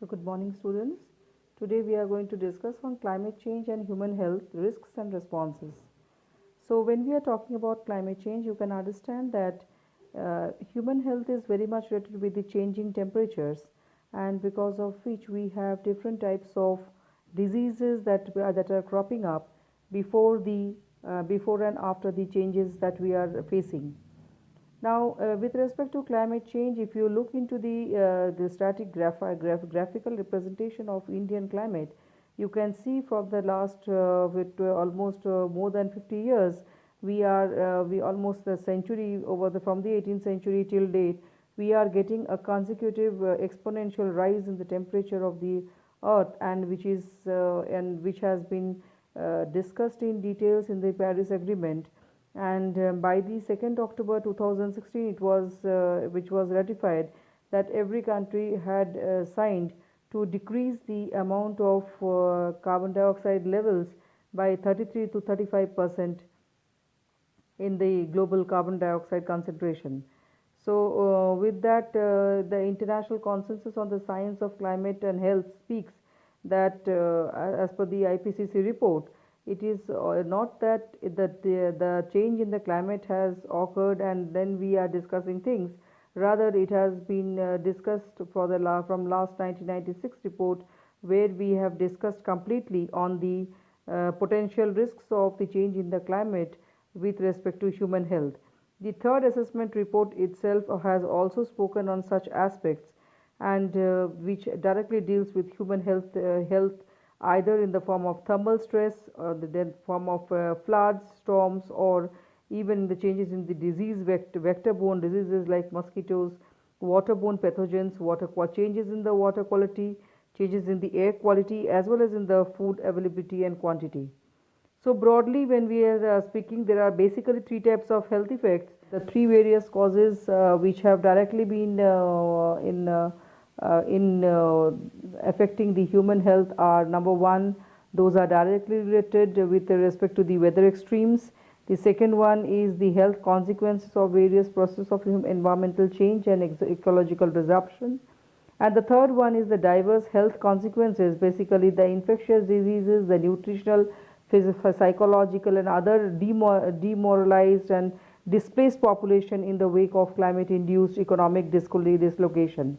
So good morning students. Today we are going to discuss on climate change and human health risks and responses. So when we are talking about climate change, you can understand that human health is very much related with the changing temperatures, and because of which we have different types of diseases that are cropping up before and after the changes that we are facing. Now, with respect to climate change, if you look into the static graphical representation of Indian climate, you can see from the last with almost more than 50 years, we almost a century from the 18th century till date, we are getting a consecutive exponential rise in the temperature of the earth, and which has been discussed in details in the Paris Agreement. And by the 2nd October 2016 it was which was ratified, that every country had signed to decrease the amount of carbon dioxide levels by 33 to 35% in the global carbon dioxide concentration. So with that, the international consensus on the science of climate and health speaks that as per the IPCC report, it is not that the change in the climate has occurred and then we are discussing things. Rather, it has been discussed from last 1996 report, where we have discussed completely on the potential risks of the change in the climate with respect to human health. The third assessment report itself has also spoken on such aspects, and which directly deals with human health either in the form of thermal stress or the form of floods, storms, or even the changes in the vector-borne diseases like mosquitoes, waterborne pathogens, changes in the water quality, changes in the air quality, as well as in the food availability and quantity. So broadly, when we are speaking, there are basically three types of health effects. The three various causes which have directly been in affecting the human health are: number one, those are directly related with respect to the weather extremes. The second one is the health consequences of various processes of environmental change and ecological disruption. And the third one is the diverse health consequences, basically the infectious diseases, the nutritional, psychological, and other demoralized and displaced population in the wake of climate-induced economic dislocation.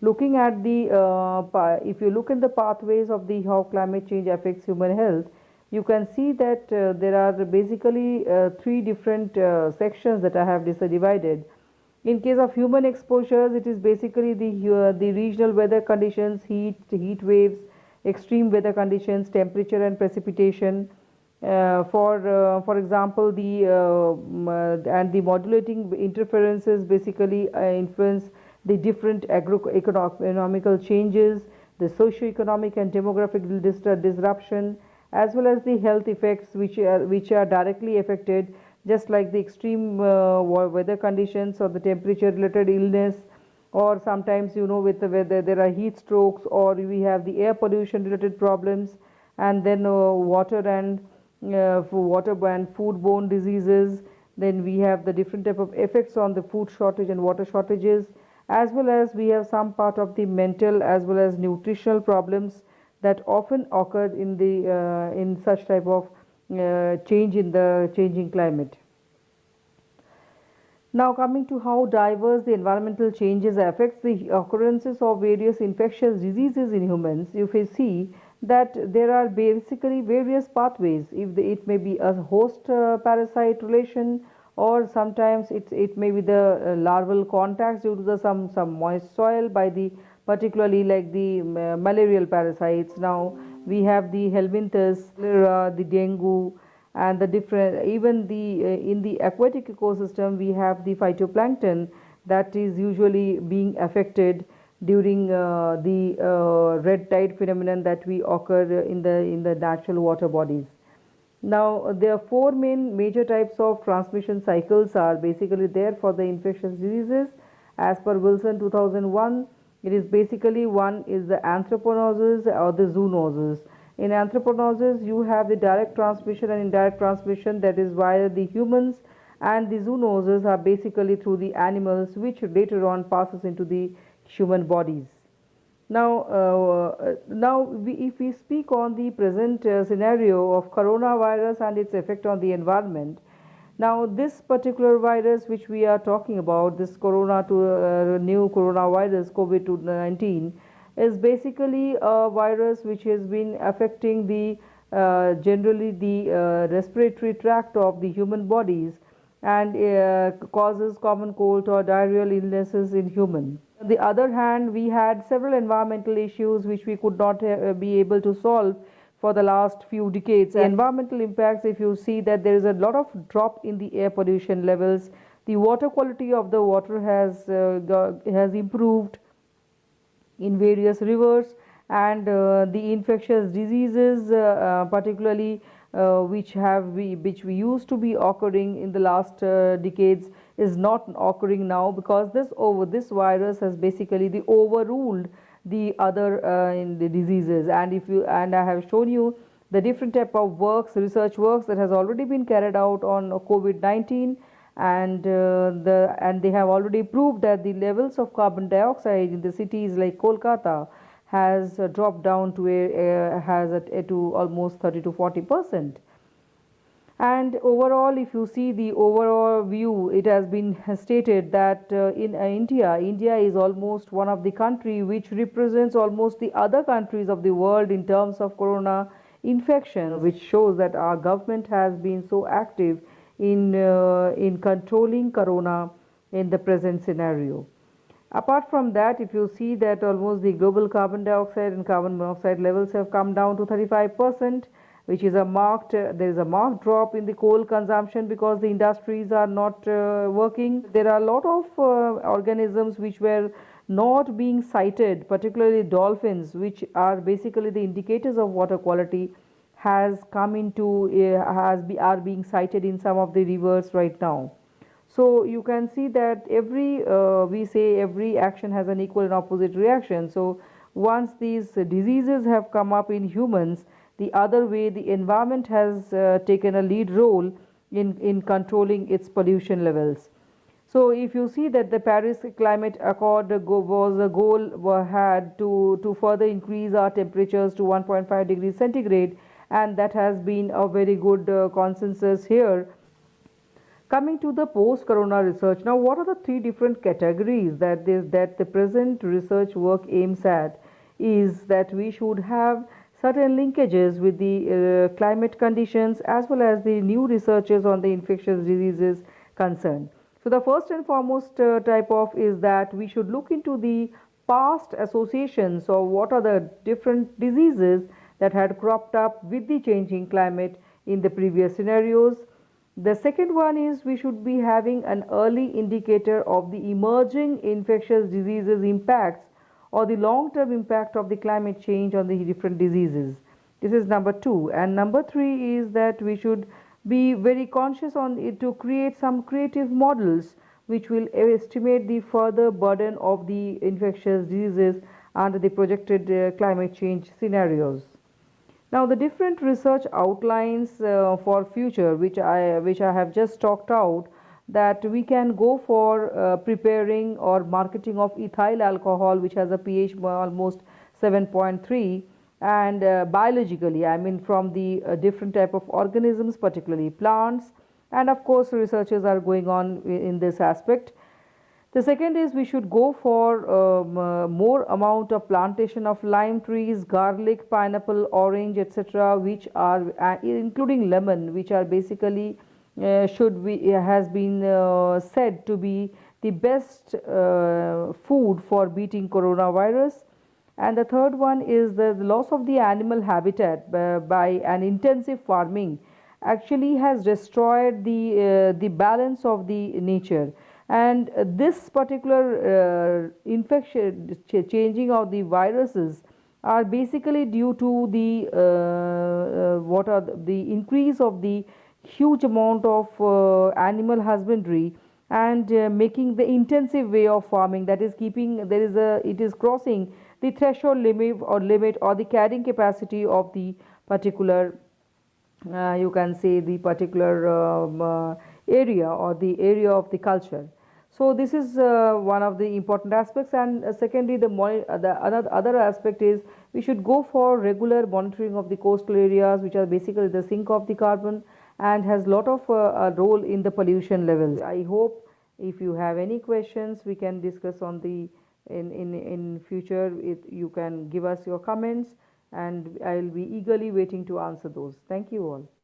Looking at if you look at the pathways of how climate change affects human health, you can see that there are basically three different sections that I have divided. In case of human exposures, it is basically the regional weather conditions, heat waves, extreme weather conditions, temperature and precipitation. For example, and the modulating interferences basically influence the different economical changes, the socio-economic and demographic disruption, as well as the health effects which are directly affected, just like the extreme weather conditions or the temperature related illness, or sometimes with the weather there are heat strokes, or we have the air pollution related problems, and then water and foodborne diseases. Then we have the different type of effects on the food shortage and water shortages, as well as we have some part of the mental as well as nutritional problems that often occur in such type of change in the changing climate. Now coming to how diverse the environmental changes affects the occurrences of various infectious diseases in humans, you will see that there are basically various pathways. It may be a host parasite relation, or sometimes it may be the larval contacts due to some moist soil by the particularly like the malarial parasites. Now we have the helminthes, cholera, the dengue, and the different, even in the aquatic ecosystem we have the phytoplankton that is usually being affected during the red tide phenomenon that we occur in the natural water bodies. Now there are four major types of transmission cycles are basically there for the infectious diseases as per Wilson 2001. It is basically, one is the anthraponosis or the zoonosis. In anthraponosis, you have the direct transmission and indirect transmission, that is via the humans, and the zoonoses are basically through the animals, which later on passes into the human bodies. If we speak on the present scenario of coronavirus and its effect on the environment, now this particular virus which we are talking about, this new coronavirus COVID-19, is basically a virus which has been affecting the generally the respiratory tract of the human bodies, and causes common cold or diarrheal illnesses in human. On the other hand, we had several environmental issues which we could not be able to solve for the last few decades. The environmental impacts, if you see that there is a lot of drop in the air pollution levels, the water quality of the water has improved in various rivers, and the infectious diseases particularly which we used to be occurring in the last decades is not occurring now, because this virus has basically overruled the other in the diseases. And I have shown you the different type of research works that has already been carried out on COVID-19, and they have already proved that the levels of carbon dioxide in the cities like Kolkata has dropped down to almost 30 to 40%. And overall, if you see the overall view, it has been stated that in India is almost one of the country which represents almost the other countries of the world in terms of corona infection, which shows that our government has been so active in controlling corona in the present scenario. Apart from that, if you see that almost the global carbon dioxide and carbon monoxide levels have come down to 35%, which is there is a marked drop in the coal consumption because the industries are not working. There are a lot of organisms which were not being cited, particularly dolphins, which are basically the indicators of water quality, are being cited in some of the rivers right now. So you can see that every action has an equal and opposite reaction. So once these diseases have come up in humans, the other way the environment has taken a lead role in controlling its pollution levels. So if you see that the Paris Climate Accord was a goal had to further increase our temperatures to 1.5 degrees centigrade, and that has been a very good consensus here. Coming to the post-corona research, now what are the three different categories that the present research work aims at? Is that we should have certain linkages with the climate conditions as well as the new researches on the infectious diseases concerned. So the first and foremost type of is that we should look into the past associations of what are the different diseases that had cropped up with the changing climate in the previous scenarios. The second one is we should be having an early indicator of the emerging infectious diseases impacts or the long-term impact of the climate change on the different diseases. This is number two. And number three is that we should be very conscious on it to create some creative models which will estimate the further burden of the infectious diseases under the projected climate change scenarios. Now the different research outlines for future which I have just talked out, that we can go for preparing or marketing of ethyl alcohol, which has a pH almost 7.3, and biologically, I mean from the different type of organisms, particularly plants, and of course researches are going on in this aspect. The second is we should go for more amount of plantation of lime trees, garlic, pineapple, orange, etc., which are including lemon, which are basically has been said to be the best food for beating coronavirus. And the third one is the loss of the animal habitat by an intensive farming actually has destroyed the balance of the nature. And this particular infection, changing of the viruses are basically due to the increase of the huge amount of animal husbandry, and making the intensive way of farming, that is it is crossing the threshold limit or the carrying capacity of the particular you can say the particular area or the area of the culture. So this is one of the important aspects, and secondly, the other aspect is we should go for regular monitoring of the coastal areas, which are basically the sink of the carbon and has lot of a role in the pollution levels. I hope if you have any questions, we can discuss on the in future. You can give us your comments, and I'll be eagerly waiting to answer those. Thank you all.